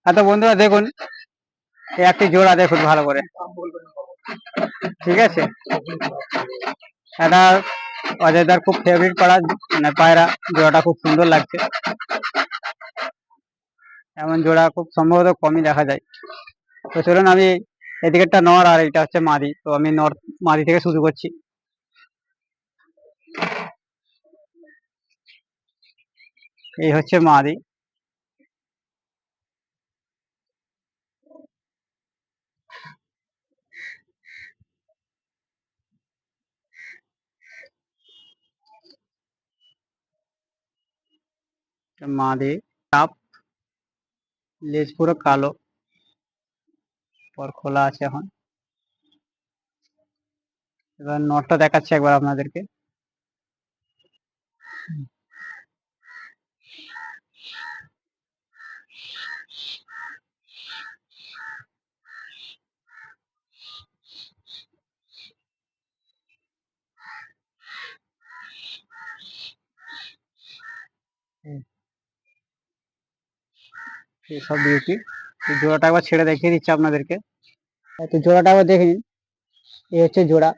তো বন্ধুরা দেখুন, এই একটি জোড়া দেখুন ভালো করে, ঠিক আছে। এটা অজয়দার খুব ফেভারিট পাড়া মানে পায়রা, জোড়াটা খুব সুন্দর লাগছে। এমন জোড়া খুব সম্ভবত কমই দেখা যায়। তো চলুন, আমি এদিকেরটা নর আর এটা হচ্ছে মাদি, তো আমি নর মাদি থেকে শুরু করছি। এই হচ্ছে মাদি। মাদি কাপ, লেজ পুরো কালো, পর খোলা আছে এখন। এবার নটটা দেখাচ্ছি একবার আপনাদেরকে। সব বিউটি। জোড়াটা একবার ছেড়ে দেখিয়ে দিচ্ছি আপনাদেরকে। তো জোড়াটা একবার দেখে নিন। এই হচ্ছে জোড়া।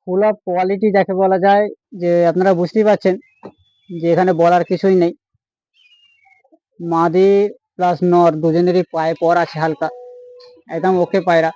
ফুল অফ কোয়ালিটি যাকে বলা যায়, যে আপনারা বুঝতেই পারছেন যে এখানে বলার কিছুই নেই। মাদি প্লাস নর দুজনেরই পায়ে পর আছে হালকা, একদম ওকে পায়রা।